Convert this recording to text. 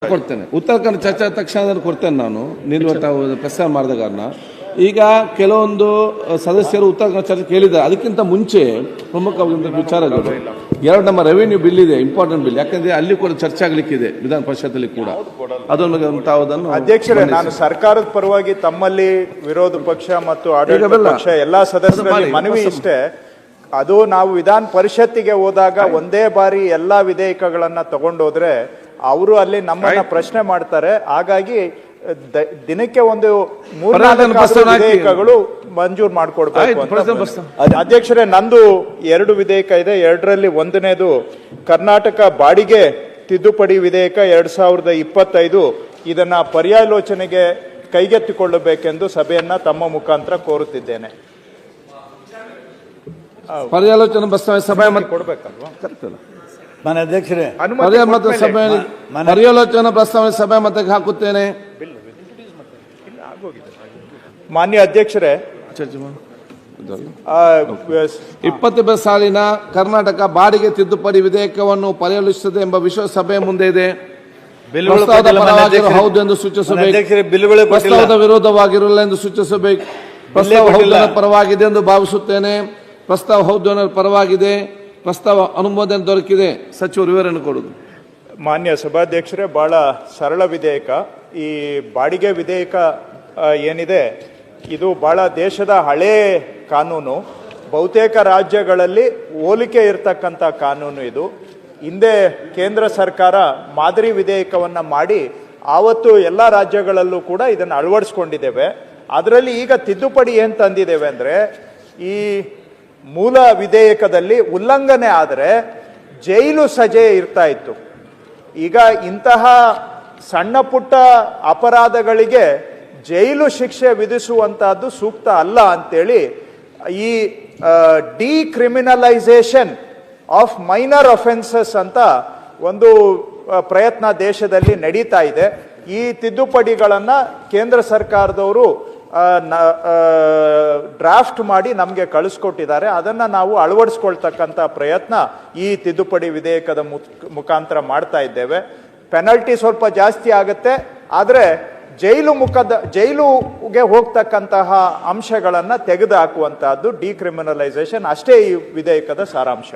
ಕೊಡ್ತೇನೆ. ಉತ್ತರ ಕನ್ನಡ ಚರ್ಚೆ ತಕ್ಷಣದಲ್ಲಿ ಕೊಡ್ತೇನೆ ನಾನು ನಿಲ್ವಟ್ಟ ಪ್ರಸ್ತಾವ ಮಾಡಿದ ಕಾರಣ. ಈಗ ಕೆಲವೊಂದು ಸದಸ್ಯರು ಉತ್ತರ ಕನ್ನಡ ಚರ್ಚೆ ಕೇಳಿದ್ದಾರೆ. ಅದಕ್ಕಿಂತ ಮುಂಚೆ ಪ್ರಮುಖವಾದ ವಿಚಾರಗಳು ಎರಡು ನಮ್ಮ ರೆವಿನ್ಯೂ ಬಿಲ್ ಇದೆ, ಇಂಪಾರ್ಟೆಂಟ್ ಬಿಲ್. ಯಾಕಂದ್ರೆ ಅಲ್ಲಿ ಕೂಡ ಚರ್ಚೆ ಆಗ್ಲಿಕ್ಕಿದೆ ವಿಧಾನ ಪರಿಷತ್ತಲ್ಲಿ ಕೂಡ. ಅದನ್ನು ಅಧ್ಯಕ್ಷರೇ, ನಾನು ಸರ್ಕಾರದ ಪರವಾಗಿ ತಮ್ಮಲ್ಲಿ ವಿರೋಧ ಪಕ್ಷ ಮತ್ತು ಆಡಳಿತ ಪಕ್ಷ ಎಲ್ಲಾ ಸದಸ್ಯರಲ್ಲಿ ಮನವಿ ಇಷ್ಟೇ. ಅದು ನಾವು ವಿಧಾನ ಪರಿಷತ್ತಿಗೆ ಹೋದಾಗ ಒಂದೇ ಬಾರಿ ಎಲ್ಲಾ ವಿಧೇಯಕಗಳನ್ನ ತಗೊಂಡೋದ್ರೆ ಅವರು ಅಲ್ಲಿ ನಮ್ಮನ್ನ ಪ್ರಶ್ನೆ ಮಾಡ್ತಾರೆ. ಹಾಗಾಗಿ ದಿನಕ್ಕೆ ಒಂದು 3-4 ವಿಧೇಯಕಗಳು ಮಂಜೂರು ಮಾಡಿಕೊಡ್ಬೇಕು ಅಂತ. ಅಧ್ಯಕ್ಷರೇ, ನಂದು 2 ವಿಧೇಯಕ ಇದೆ. 2ರಲ್ಲಿ ಒಂದನೇದು ಕರ್ನಾಟಕ ಬಾಡಿಗೆ ತಿದ್ದುಪಡಿ ವಿಧೇಯಕ 2025. ಇದನ್ನ ಪರ್ಯಾಲೋಚನೆಗೆ ಕೈಗೆತ್ತಿಕೊಳ್ಳಬೇಕೆಂದು ಸಭೆಯನ್ನ ತಮ್ಮ ಮುಖಾಂತರ ಕೋರುತ್ತಿದ್ದೇನೆ. ಪರ್ಯಾಲೋಚನೆ ಪ್ರಸ್ತಾವ ಸಭೆ ಕೊಡ್ಬೇಕಲ್ವಾ? ಮಾನ್ಯ ಅಧ್ಯಕ್ಷರೇ, ಪರ್ಯಾಲೋಚನಾ ಪ್ರಸ್ತಾವನೆ ಸಭೆ ಮತಕ್ಕೆ ಹಾಕುತ್ತೇನೆ. ಮಾನ್ಯ ಅಧ್ಯಕ್ಷರೇ, 20 ಸಾಲಿನ ಕರ್ನಾಟಕ ಬಾಡಿಗೆ ತಿದ್ದುಪಡಿ ವಿಧೇಯಕವನ್ನು ಪರ್ಯಾಲೋಚಿಸುತ್ತದೆ ಎಂಬ ವಿಶ್ವಾಸ ಸಭೆಯ ಮುಂದೆ ಇದೆ. ಹೌದು ಎಂದು ಸೂಚಿಸಬೇಕು. ಪ್ರಸ್ತಾವದ ವಿರೋಧವಾಗಿರಲಿಲ್ಲ ಎಂದು ಸೂಚಿಸಬೇಕು. ಪ್ರಸ್ತಾವ ಹೌದು ಪರವಾಗಿದೆ ಎಂದು ಭಾವಿಸುತ್ತೇನೆ. ಪ್ರಸ್ತಾವ ಹೌದು ಪರವಾಗಿದೆ. ಪ್ರಸ್ತಾವ ಅನುಮೋದನೆ ದೊರಕಿದೆ. ಸಚಿವರು ವಿವರಣೆ ಕೊಡುವುದು. ಮಾನ್ಯ ಸಭಾಧ್ಯಕ್ಷರೇ, ಬಹಳ ಸರಳ ವಿಧೇಯಕ. ಈ ಬಾಡಿಗೆ ವಿಧೇಯಕ ಏನಿದೆ ಇದು ಬಹಳ ದೇಶದ ಹಳೇ ಕಾನೂನು. ಬಹುತೇಕ ರಾಜ್ಯಗಳಲ್ಲಿ ಹೋಲಿಕೆ ಇರತಕ್ಕಂಥ ಕಾನೂನು ಇದು. ಹಿಂದೆ ಕೇಂದ್ರ ಸರ್ಕಾರ ಮಾದರಿ ವಿಧೇಯಕವನ್ನ ಮಾಡಿ ಆವತ್ತು ಎಲ್ಲ ರಾಜ್ಯಗಳಲ್ಲೂ ಕೂಡ ಇದನ್ನು ಅಳವಡಿಸ್ಕೊಂಡಿದ್ದೇವೆ. ಅದರಲ್ಲಿ ಈಗ ತಿದ್ದುಪಡಿ ಏನು ತಂದಿದ್ದೇವೆ ಅಂದರೆ, ಈ ಮೂಲ ವಿಧೇಯಕದಲ್ಲಿ ಉಲ್ಲಂಘನೆ ಆದರೆ ಜೈಲು ಸಜೆ ಇರ್ತಾ ಇತ್ತು. ಈಗ ಇಂತಹ ಸಣ್ಣ ಪುಟ್ಟ ಅಪರಾಧಗಳಿಗೆ ಜೈಲು ಶಿಕ್ಷೆ ವಿಧಿಸುವಂತಹದ್ದು ಸೂಕ್ತ ಅಲ್ಲ ಅಂತೇಳಿ ಈ ಡಿಕ್ರಿಮಿನಲೈಸೇಷನ್ ಆಫ್ ಮೈನರ್ ಅಫೆನ್ಸಸ್ ಅಂತ ಒಂದು ಪ್ರಯತ್ನ ದೇಶದಲ್ಲಿ ನಡೀತಾ ಇದೆ. ಈ ತಿದ್ದುಪಡಿಗಳನ್ನು ಕೇಂದ್ರ ಸರ್ಕಾರದವರು ಡ್ರಾಫ್ಟ್ ಮಾಡಿ ನಮಗೆ ಕಳಿಸ್ಕೊಟ್ಟಿದ್ದಾರೆ. ಅದನ್ನು ನಾವು ಅಳವಡಿಸ್ಕೊಳ್ತಕ್ಕಂಥ ಪ್ರಯತ್ನ ಈ ತಿದ್ದುಪಡಿ ವಿಧೇಯಕದ ಮುಖಾಂತರ ಮಾಡ್ತಾ ಇದ್ದೇವೆ. ಪೆನಲ್ಟಿ ಸ್ವಲ್ಪ ಜಾಸ್ತಿ ಆಗುತ್ತೆ, ಆದರೆ ಜೈಲುಗೆ ಹೋಗ್ತಕ್ಕಂತಹ ಅಂಶಗಳನ್ನು ತೆಗೆದುಹಾಕುವಂತಹದ್ದು ಡಿಕ್ರಿಮಿನಲೈಸೇಷನ್ ಅಷ್ಟೇ ಈ ವಿಧೇಯಕದ ಸಾರಾಂಶ.